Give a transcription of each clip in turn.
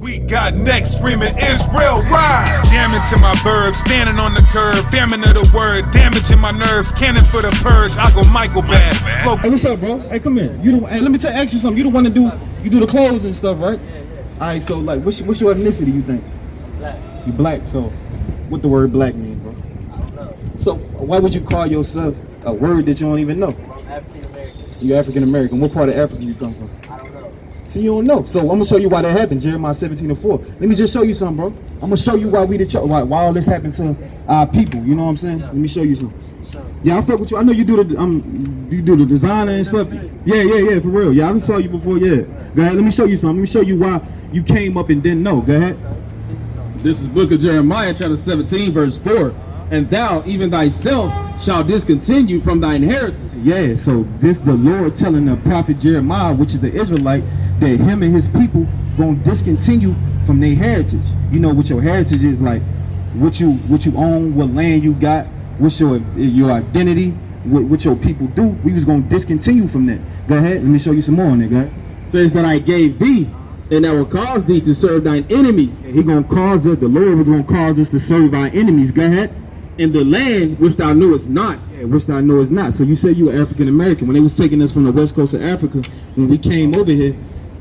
We got next screaming Israel ride. Jamming to my verbs, standing on the curb, famine of the word, damaging my nerves, cannon for the purge. I go Michael bad. Hey, what's up, bro? Hey, come here. Hey, let me ask you something. You the one to do the clothes and stuff, right? All right. So like, what's your ethnicity? You think? Black. You black. So, what the word black mean, bro? I don't know. So why would you call yourself a word that you don't even know? I'm African American. You African American. What part of Africa you come from? I don't know. See, you don't know. So I'm gonna show you why that happened. Jeremiah 17:4. Let me just show you something, bro. I'm gonna show you why why all this happened to our people. You know what I'm saying? Let me show you something. Yeah, I fuck with you. I know you do the designer and stuff. Yeah, for real. Yeah, I just saw you before. Yeah. Go ahead. Let me show you something. Let me show you why you came up and didn't know. Go ahead. This is book of Jeremiah, chapter 17, verse 4. And thou, even thyself, shall discontinue from thine inheritance. Yeah, so this the Lord telling the prophet Jeremiah, which is an Israelite, that him and his people gonna discontinue from their heritage. You know what your heritage is, like what you own, what land you got, what's your identity, what your people do. We was gonna discontinue from that. Go ahead, let me show you some more on it. Go ahead. Says that I gave thee, and I will cause thee to serve thine enemies. He gonna cause us, the Lord was gonna cause us to serve our enemies. Go ahead. In the land which thou knewest not. Yeah, which thou knowest not. So you say you were African American. When they was taking us from the west coast of Africa, when we came over here,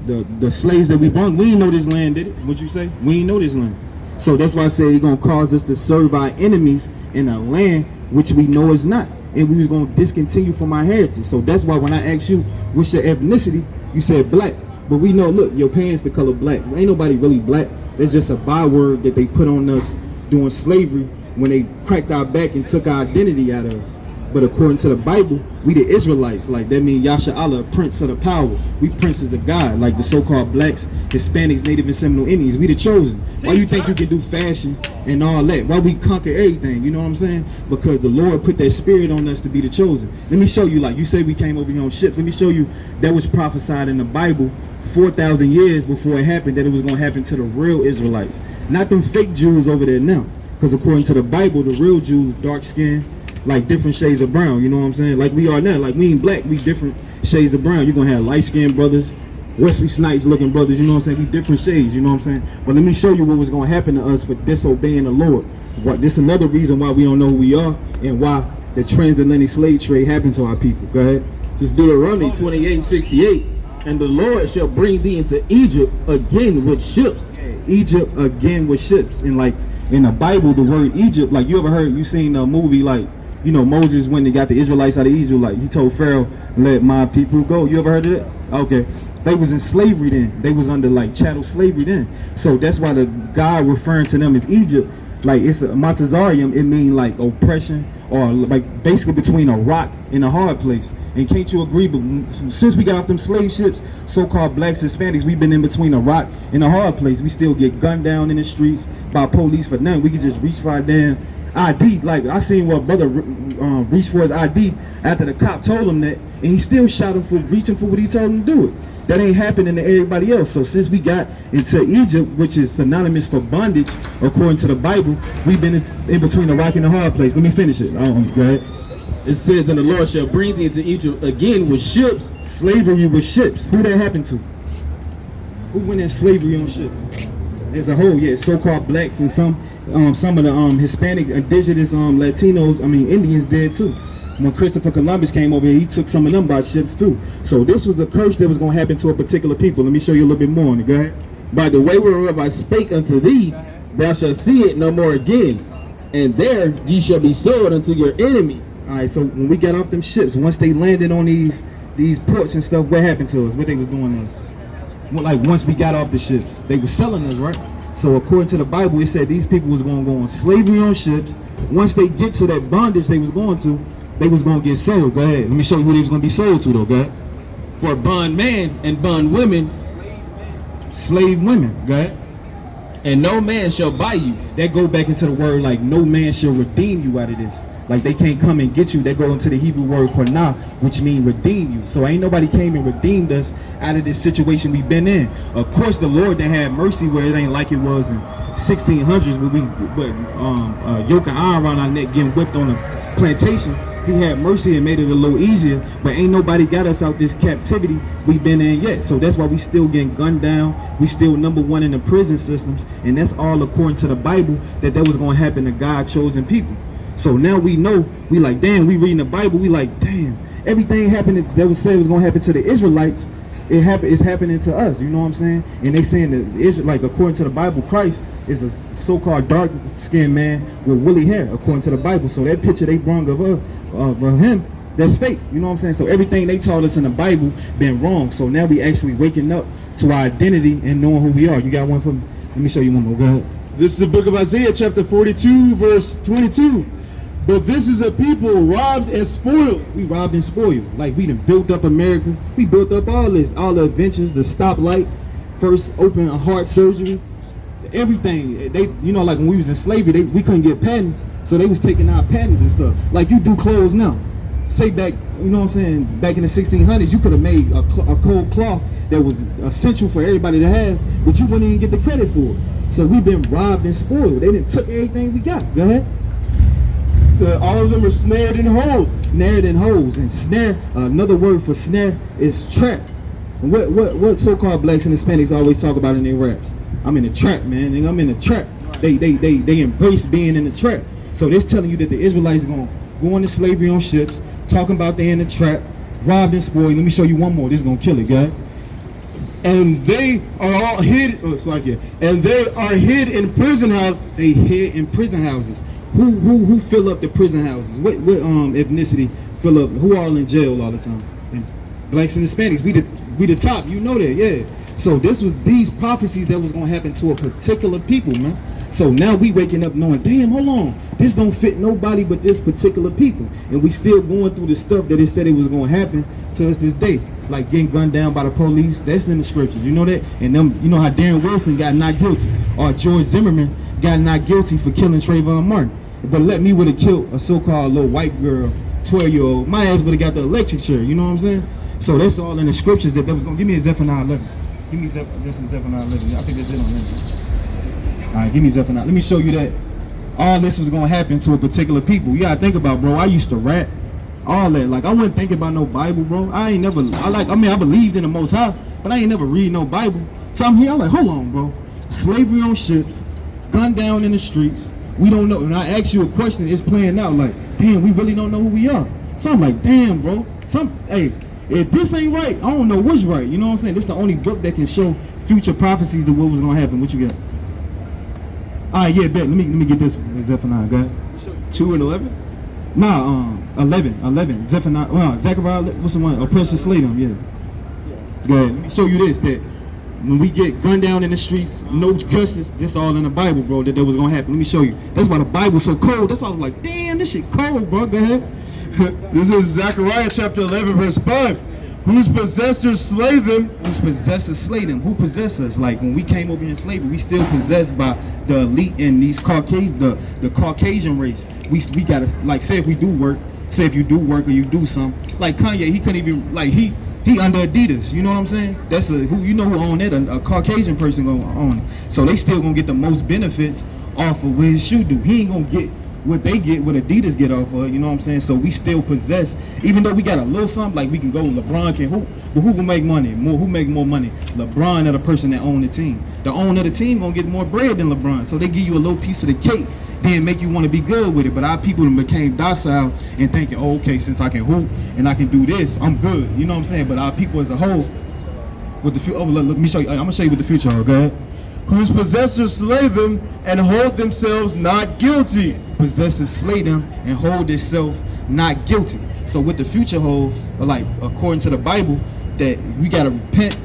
the slaves that we brought, we didn't know this land, did it? What you say? We didn't know this land. So that's why I say he's gonna cause us to serve our enemies in a land which we know is not. And we was gonna discontinue from our heritage. So that's why when I asked you what's your ethnicity, you said black. But we know, look, your parents the color black. Ain't nobody really black. That's just a byword that they put on us during slavery, when they cracked our back and took our identity out of us. But according to the Bible, we the Israelites. Like that means Yasha Allah, prince of the power. We princes of God, like the so-called blacks, Hispanics, Native and Seminole Indians. We the chosen. Why you think you can do fashion and all that? Why we conquer everything? You know what I'm saying? Because the Lord put that spirit on us to be the chosen. Let me show you, like you say we came over here on ships. Let me show you that was prophesied in the Bible 4,000 years before it happened, that it was going to happen to the real Israelites. Not them fake Jews over there now. Because according to the Bible, the real Jews, dark skin, like different shades of brown, you know what I'm saying? Like we are now, like we ain't black, we different shades of brown. You're going to have light-skinned brothers, Wesley Snipes looking brothers, you know what I'm saying? We different shades, you know what I'm saying? But let me show you what was going to happen to us for disobeying the Lord. This another reason why we don't know who we are and why the transatlantic slave trade happened to our people. Go ahead. Just Deuteronomy 28:68. And the Lord shall bring thee into Egypt again with ships. Egypt again with ships. And like, in the Bible, the word Egypt, like you seen a movie like, you know, Moses when they got the Israelites out of Egypt, like he told Pharaoh, let my people go. You ever heard of that? Okay. They was in slavery then. They was under like chattel slavery then. So that's why the God referring to them as Egypt, like it's a Matazarium, it mean like oppression, or like basically between a rock and a hard place. And can't you agree, but since we got off them slave ships, so-called blacks, Hispanics, we've been in between a rock and a hard place. We still get gunned down in the streets by police for nothing. We could just reach for our damn ID. Like, I seen what brother reached for his ID after the cop told him that, and he still shot him for reaching for what he told him to do it. That ain't happening to everybody else. So since we got into Egypt, which is synonymous for bondage, according to the Bible, we've been in between a rock and a hard place. Let me finish it. Go ahead. It says, and the Lord shall bring thee into Egypt again with ships. Slavery with ships. Who that happened to? Who went in slavery on ships? As a whole, yeah, so-called blacks and some of the Hispanic, indigenous, Latinos, Indians did too. When Christopher Columbus came over here, he took some of them by ships too. So this was a curse that was going to happen to a particular people. Let me show you a little bit more on it. Go ahead. By the way whereof I spake unto thee, thou shalt see it no more again. And there ye shall be sold unto your enemies. All right, so when we got off them ships, once they landed on these ports and stuff, what happened to us? What they was doing to us? Well, like once we got off the ships, they were selling us, right? So according to the Bible, it said these people was going to go on slavery on ships. Once they get to that bondage they was going to, they was going to get sold. Go ahead. Let me show you who they was going to be sold to, though. Go ahead. For bondmen and bondwomen, slave women. Go ahead. And no man shall buy you. That go back into the word like no man shall redeem you out of this. Like they can't come and get you. They go into the Hebrew word konah, which means redeem you. So ain't nobody came and redeemed us out of this situation we've been in. Of course, the Lord that had mercy where it ain't like it was in 1600s when we yoke of iron around our neck getting whipped on a plantation. He had mercy and made it a little easier, but ain't nobody got us out this captivity we been in yet. So that's why we still getting gunned down. We still #1 in the prison systems, and that's all according to the Bible that was going to happen to God chosen people. So now we know, we like, damn, we reading the Bible, we like, damn, everything happened that was said was going to happen to the Israelites, it's happening to us, you know what I'm saying? And they saying that like according to the Bible, Christ is a so-called dark-skinned man with woolly hair, according to the Bible. So that picture they brought of him, that's fake, you know what I'm saying? So everything they taught us in the Bible been wrong. So now we actually waking up to our identity and knowing who we are. You got one for me? Let me show you one more. Go ahead. This is the book of Isaiah, chapter 42, verse 22. But this is a people robbed and spoiled. We robbed and spoiled. Like we done built up America. We built up all this, all the adventures, the stoplight, first open a heart surgery, everything. They, you know, like when we was in slavery, we couldn't get patents, so they was taking our patents and stuff. Like you do clothes now. Say back, you know what I'm saying, back in the 1600s, you could have made a cold cloth that was essential for everybody to have, but you wouldn't even get the credit for it. So we've been robbed and spoiled. They done took everything we got. Go ahead. All of them are snared in holes. Snared in holes. And snare, another word for snare is trap. And what so-called blacks and Hispanics always talk about in their raps? I'm in a trap, man. And I'm in a trap. They embrace being in the trap. So that's telling you that the Israelites are going to go into slavery on ships, talking about they in the trap, robbed and spoiled. Let me show you one more. This is going to kill it, guys. And they are all hid. Oh, it's like it. And they are hid in prison houses. They hid in prison houses. Who fill up the prison houses? What ethnicity fill up? Who all in jail all the time? And blacks and Hispanics. We the top. You know that, yeah. So this was these prophecies that was gonna happen to a particular people, man. So now we waking up knowing, damn, hold on, this don't fit nobody but this particular people, and we still going through the stuff that it said it was gonna happen to us this day, like getting gunned down by the police. That's in the scriptures, you know that. And them, you know how Darren Wilson got not guilty, or George Zimmerman got not guilty for killing Trayvon Martin. But let me would have killed a so-called little white girl, 12-year-old. My ass would have got the electric chair. You know what I'm saying? So that's all in the scriptures that was gonna give me a Zephaniah 11. Give me this is Zephaniah 11. I think that's it on that. All right, give me Zephaniah. Let me show you that all this is gonna happen to a particular people. You gotta think about, bro. I used to rap, all that. Like I wasn't thinking about no Bible, bro. I believed in the Most High, but I ain't never read no Bible. So I'm here. I'm like, hold on, bro. Slavery on ships, gunned down in the streets. We don't know. And I ask you a question, it's playing out like, damn, we really don't know who we are. So I'm like, damn, bro. Hey, if this ain't right, I don't know what's right. You know what I'm saying? This is the only book that can show future prophecies of what was gonna happen. What you got? All right, yeah, bet. Let me get this one. Zephaniah, go ahead. 2 and 11? Nah, 11. Zephaniah, Zechariah, what's the one? Oppressor slay them, yeah. Go ahead. Let me show you this, that when we get gunned down in the streets, no justice, this all in the Bible, bro, that was gonna happen. Let me show you. That's why the Bible's so cold. That's why I was like, damn, this shit cold, bro. Go ahead. This is Zechariah chapter 11, verse 5. Whose possessors slay them. Whose possessors slay them. Who possess us? Like when we came over in slavery, we still possessed by the elite and these Caucasian, the Caucasian race. We gotta, like, say if you do work or you do something. Like Kanye, he couldn't even, like, he under Adidas, you know what I'm saying? That's who own that? A Caucasian person gonna own it. So they still gonna get the most benefits off of what his shoe do. He ain't gonna get what they get, what Adidas get off of, you know what I'm saying? So we still possess, even though we got a little something, like we can go, LeBron can hoop, but who can make money? Who make more money? LeBron or the person that own the team? The owner of the team gonna get more bread than LeBron. So they give you a little piece of the cake, then make you want to be good with it. But our people became docile and thinking, oh, okay, since I can hoop and I can do this, I'm good, you know what I'm saying? But our people as a whole, with the future, let me show you, I'm gonna show you what the future holds, go ahead. Whose possessors slay them and hold themselves not guilty. Possessors slay them and hold themselves not guilty. So what the future holds, like according to the Bible, that we gotta repent,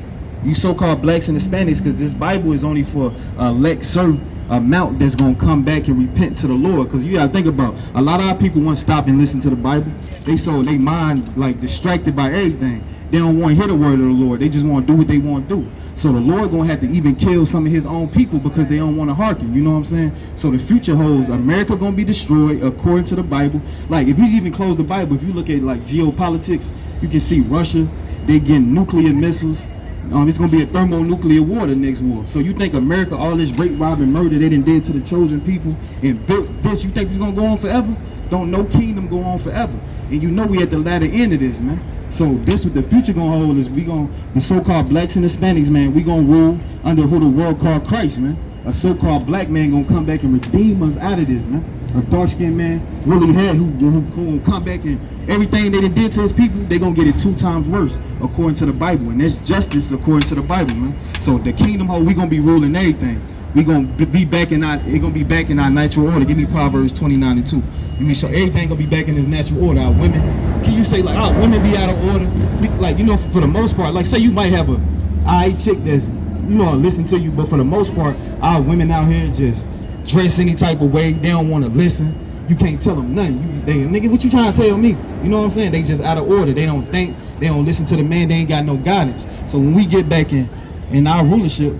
you so-called blacks and Hispanics, because this Bible is only for elect certain amount that's gonna come back and repent to the Lord. Because you gotta think about, a lot of our people want to stop and listen to the Bible. They their mind like distracted by everything. They don't want to hear the word of the Lord. They just want to do what they want to do. So the Lord gonna have to even kill some of his own people because they don't want to hearken. You know what I'm saying? So the future holds America gonna be destroyed according to the Bible. Like if you even close the Bible, if you look at like geopolitics, you can see Russia, they getting nuclear missiles. It's gonna be a thermonuclear war the next war. So you think America, all this rape, rob, and murder they done did to the chosen people and built this, you think this gonna go on forever? don't no kingdom go on forever. And you know we at the latter end of this, man. So this what the future gonna hold is the so-called blacks and Hispanics, man, we gonna rule under who the world called Christ, man. A so-called black man gonna come back and redeem us out of this, man. A dark-skinned man, really had who gonna come back and everything they did to his people, they gonna get it 2 times worse, according to the Bible. And that's justice according to the Bible, man. So the kingdom hold, we gonna be ruling everything. We gonna be back in our, it gonna be back in our natural order. Give me Proverbs 29:2. Give me, so everything gonna be back in its natural order. Our women, can you say like our women be out of order? Like, you know, for the most part, like say you might have a eye chick that's, you know, listen to you, but for the most part, our women out here just dress any type of way. They don't want to listen. You can't tell them nothing. Nigga, what you trying to tell me? You know what I'm saying? They just out of order. They don't think. They don't listen to the man. They ain't got no guidance. So when we get back in our rulership,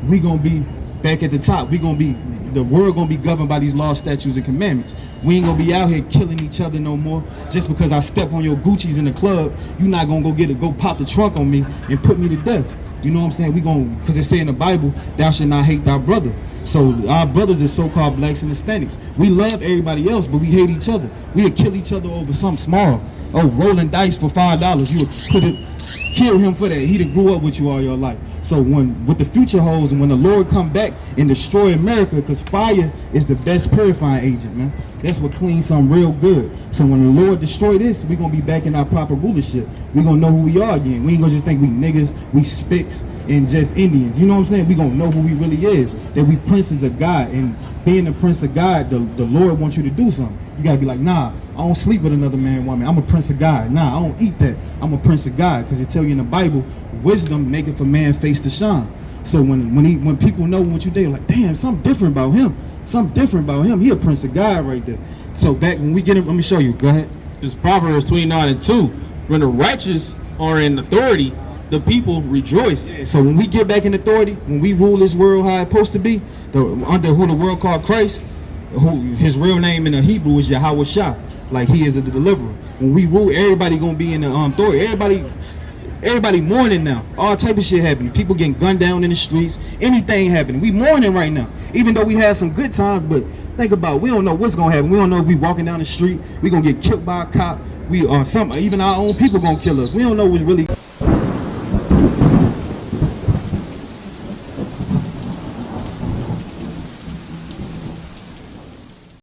we gonna be back at the top. We gonna be, the world gonna be governed by these laws, statutes, and commandments. We ain't gonna be out here killing each other no more. Just because I step on your Gucci's in the club, you not gonna go pop the trunk on me and put me to death. You know what I'm saying? We gonna, because it say in the Bible, thou shalt not hate thy brother. So our brothers is so-called blacks and Hispanics. We love everybody else, but we hate each other. We'll kill each other over something small. Oh, rolling dice for $5. You would kill him for that. He done grew up with you all your life. So what the future holds, and when the Lord come back and destroy America, because fire is the best purifying agent, man. That's what cleans something real good. So when the Lord destroy this, we're going to be back in our proper rulership. We're going to know who we are again. We ain't going to just think we niggas, we spicks, and just Indians. You know what I'm saying? We're going to know who we really is. That we princes of God. And being the prince of God, the Lord wants you to do something. You got to be like, nah, I don't sleep with another man, woman. I'm a prince of God. Nah, I don't eat that. I'm a prince of God. Because it tell you in the Bible, wisdom maketh a man face to shine. So when people know what you do, like, damn, something different about him. Something different about him. He a prince of God right there. So back when we get him, let me show you. Go ahead. It's Proverbs 29:2. When the righteous are in authority, the people rejoice. So when we get back in authority, when we rule this world how it's supposed to be, under who the world called Christ, who his real name in the Hebrew is Yahweh Shah, like he is the deliverer. When we rule, everybody gonna be in the authority. Everybody mourning now. All type of shit happening. People getting gunned down in the streets. Anything happening. We mourning right now. Even though we had some good times, but think about it, we don't know what's gonna happen. We don't know if we walking down the street, we gonna get killed by a cop. Even our own people gonna kill us. We don't know what's really